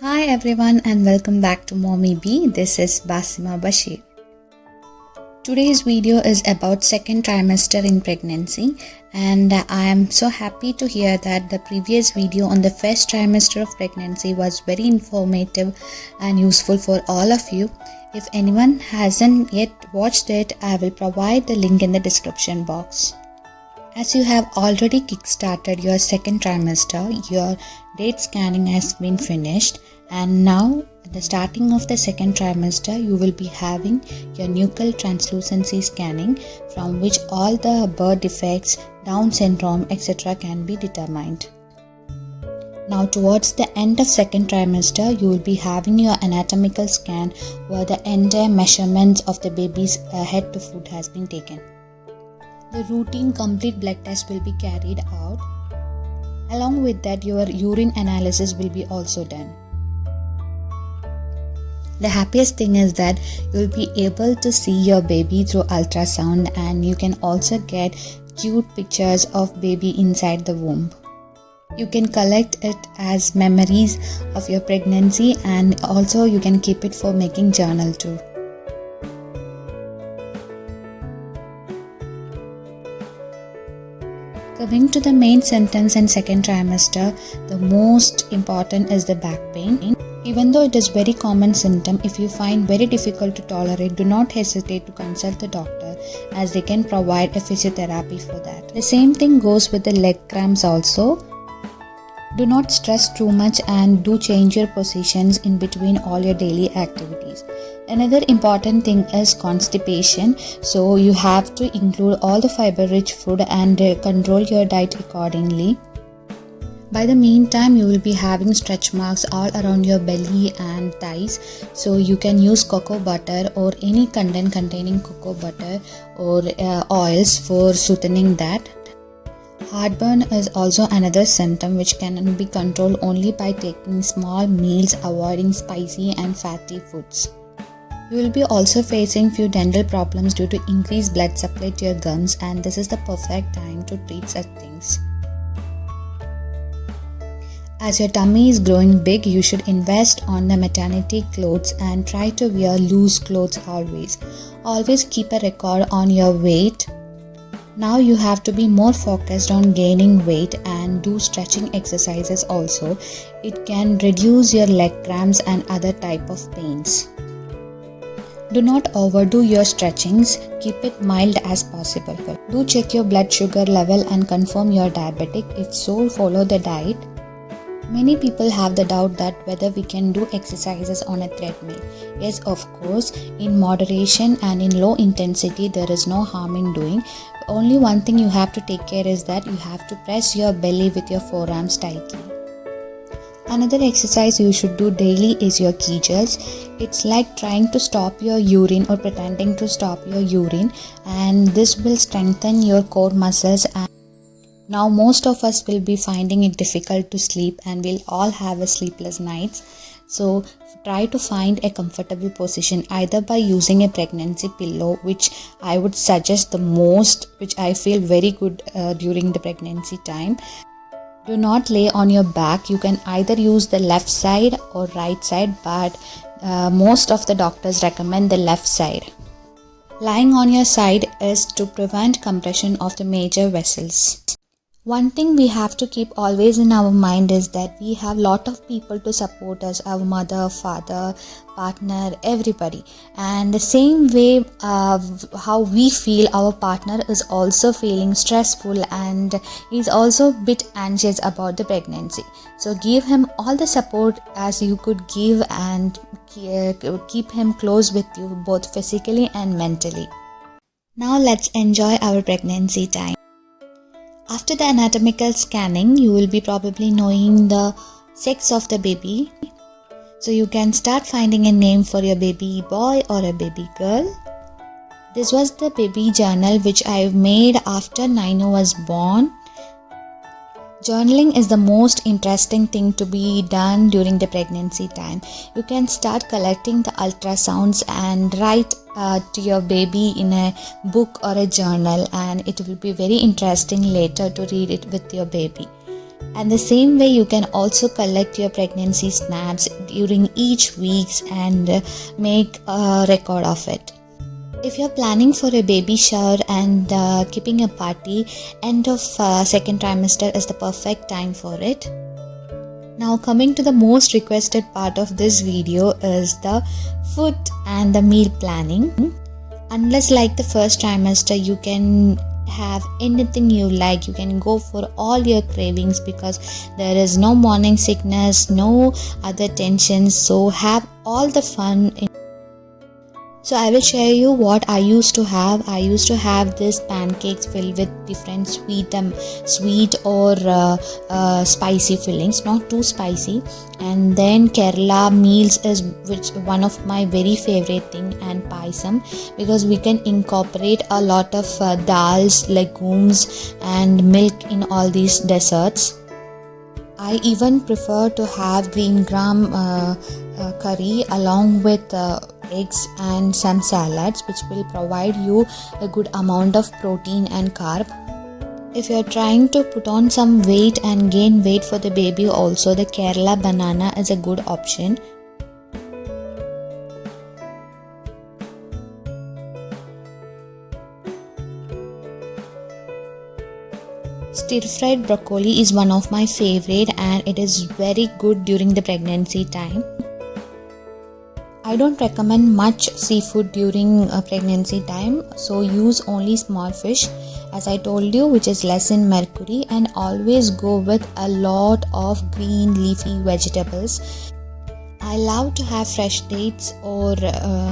Hi everyone and welcome back to Mommy B. This is Basima Bashir. Today's video is about second trimester in pregnancy, and I am so happy to hear that the previous video on the first trimester of pregnancy was very informative and useful for all of you. If anyone hasn't yet watched it, I will provide the link in the description box. As you have already kickstarted your second trimester, your date scanning has been finished, and now at the starting of the second trimester you will be having your nuchal translucency scanning, from which all the birth defects, Down syndrome, etc. can be determined. Now towards the end of second trimester, you will be having your anatomical scan where the entire measurements of the baby's head to foot has been taken. The routine complete blood test will be carried out. Along with that, your urine analysis will be also done. The happiest thing is that you will be able to see your baby through ultrasound, and you can also get cute pictures of baby inside the womb. You can collect it as memories of your pregnancy, and also you can keep it for making journal too. Coming to the main symptoms in second trimester, the most important is the back pain. Even though it is very common symptom, if you find very difficult to tolerate, do not hesitate to consult the doctor, as they can provide a physiotherapy for that. The same thing goes with the leg cramps also. Do not stress too much and do change your positions in between all your daily activities. Another important thing is constipation, so you have to include all the fiber-rich food and control your diet accordingly. By the meantime, you will be having stretch marks all around your belly and thighs, so you can use cocoa butter or any content containing cocoa butter or oils for soothing that. Heartburn is also another symptom which can be controlled only by taking small meals, avoiding spicy and fatty foods. You will be also facing few dental problems due to increased blood supply to your gums, and this is the perfect time to treat such things. As your tummy is growing big, you should invest on the maternity clothes and try to wear loose clothes always. Always keep a record on your weight. Now you have to be more focused on gaining weight and do stretching exercises also. It can reduce your leg cramps and other type of pains. Do not overdo your stretchings, keep it mild as possible. Do check your blood sugar level and confirm you're diabetic. If so, follow the diet. Many people have the doubt that whether we can do exercises on a treadmill. Yes, of course, in moderation and in low intensity there is no harm in doing. Only one thing you have to take care is that you have to press your belly with your forearms tightly. Another exercise you should do daily is your Kegels. It's like trying to stop your urine or pretending to stop your urine, and this will strengthen your core muscles. And now most of us will be finding it difficult to sleep, and we'll all have a sleepless nights. So try to find a comfortable position either by using a pregnancy pillow, which I would suggest the most, which I feel very good during the pregnancy time. Do not lay on your back. You can either use the left side or right side, but most of the doctors recommend the left side. Lying on your side is to prevent compression of the major vessels. One thing we have to keep always in our mind is that we have lot of people to support us, our mother, father, partner, everybody. And the same way how we feel, our partner is also feeling stressful and is also a bit anxious about the pregnancy. So give him all the support as you could give, and keep him close with you both physically and mentally. Now let's enjoy our pregnancy time. After the anatomical scanning, you will be probably knowing the sex of the baby. So you can start finding a name for your baby boy or a baby girl. This was the baby journal which I made after Nainu was born. Journaling is the most interesting thing to be done during the pregnancy time. You can start collecting the ultrasounds and write to your baby in a book or a journal, and it will be very interesting later to read it with your baby. And the same way you can also collect your pregnancy snaps during each weeks and make a record of it. If you're planning for a baby shower and keeping a party, end of second trimester is the perfect time for it. Now coming to the most requested part of this video is the food and the meal planning. Unless like the first trimester, you can have anything you like, you can go for all your cravings because there is no morning sickness, no other tensions, so have all the fun. So I will share you what I used to have. I used to have this pancakes filled with different sweet or spicy fillings, not too spicy. And then Kerala meals is which one of my very favorite thing, and paisam, because we can incorporate a lot of dals, legumes and milk in all these desserts. I even prefer to have green gram curry along with eggs and some salads, which will provide you a good amount of protein and carb. If you are trying to put on some weight and gain weight for the baby also, the Kerala banana is a good option. Stir-fried broccoli is one of my favorite and it is very good during the pregnancy time. I don't recommend much seafood during pregnancy time, so use only small fish as I told you, which is less in mercury, and always go with a lot of green leafy vegetables. I love to have fresh dates or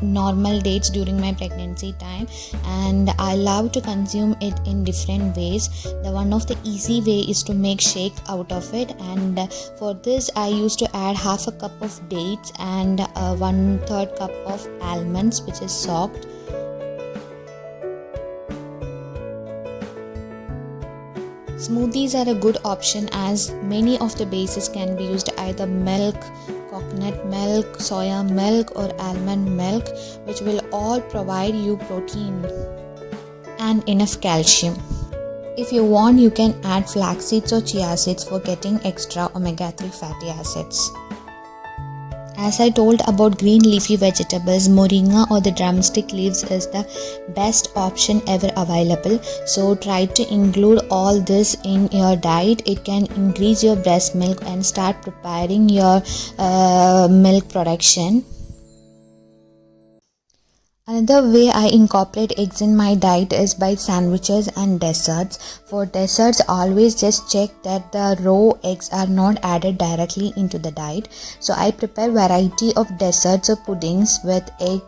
normal dates during my pregnancy time, and I love to consume it in different ways. The one of the easy way is to make shake out of it, and for this I used to add half a cup of dates and 1/3 cup of almonds, which is soaked. Smoothies are a good option as many of the bases can be used, either milk, coconut milk, soya milk or almond milk, which will all provide you protein and enough calcium. If you want, you can add flax seeds or chia seeds for getting extra omega-3 fatty acids. As I told about green leafy vegetables, moringa or the drumstick leaves is the best option ever available. So try to include all this in your diet. It can increase your breast milk and start preparing your milk production. Another way I incorporate eggs in my diet is by sandwiches and desserts. For desserts, always just check that the raw eggs are not added directly into the diet. So I prepare variety of desserts or puddings with egg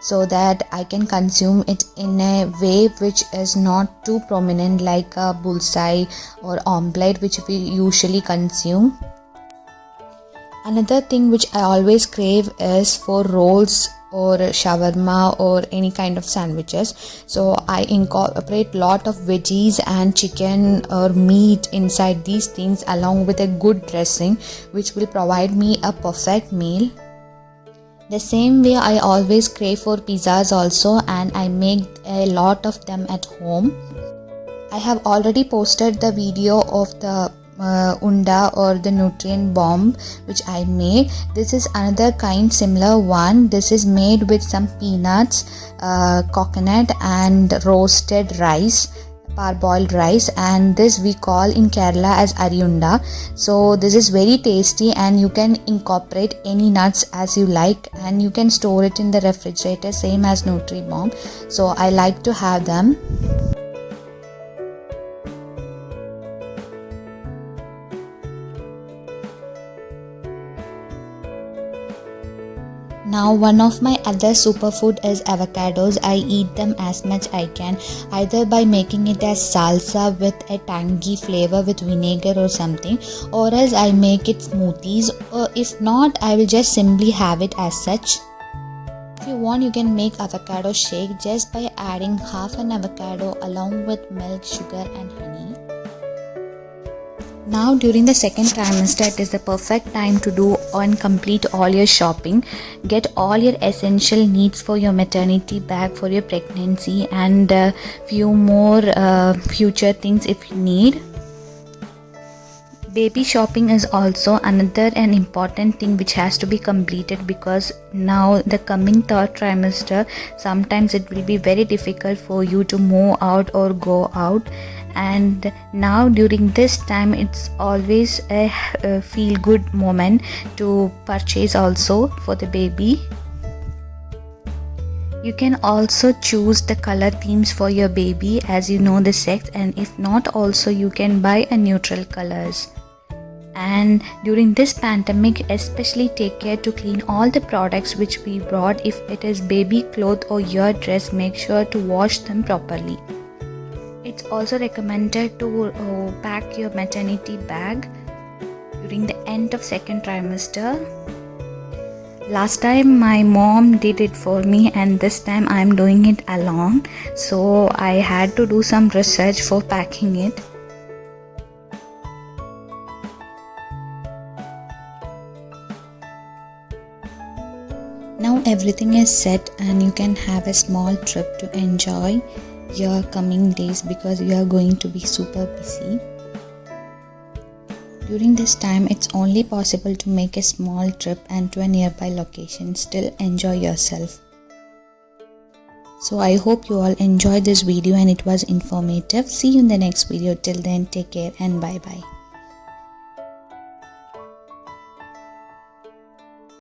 so that I can consume it in a way which is not too prominent like a bullseye or omelette which we usually consume. Another thing which I always crave is for rolls or shawarma or any kind of sandwiches. So I incorporate lot of veggies and chicken or meat inside these things along with a good dressing, which will provide me a perfect meal. The same way I always crave for pizzas also, and I make a lot of them at home. I have already posted the video of the unda or the nutrient bomb which I made. This is another kind similar one. This is made with some peanuts, coconut and roasted rice, parboiled rice, and this we call in Kerala as ariunda. So this is very tasty and you can incorporate any nuts as you like, and you can store it in the refrigerator same as Nutri-Bomb. So I like to have them. Now one of my other superfood is avocados. I eat them as much I can, either by making it as salsa with a tangy flavor with vinegar or something, or else I make it smoothies, or if not I will just simply have it as such. If you want, you can make avocado shake just by adding half an avocado along with milk, sugar and honey. Now during the second trimester, it is the perfect time to do and complete all your shopping. Get all your essential needs for your maternity bag, for your pregnancy, and few more future things if you need. Baby shopping is also another an important thing which has to be completed, because now the coming third trimester, sometimes it will be very difficult for you to move out or go out, and now during this time it's always a feel good moment to purchase also for the baby. You can also choose the color themes for your baby as you know the sex, and if not also you can buy a neutral colors. And during this pandemic, especially take care to clean all the products which we brought. If it is baby cloth or your dress, make sure to wash them properly. It's also recommended to pack your maternity bag during the end of second trimester. Last time my mom did it for me, and this time I am doing it alone, so I had to do some research for packing it. Now everything is set and you can have a small trip to enjoy your coming days, because you are going to be super busy. During this time, it's only possible to make a small trip and to a nearby location. Still enjoy yourself. So I hope you all enjoyed this video and it was informative. See you in the next video. Till then, take care and bye bye.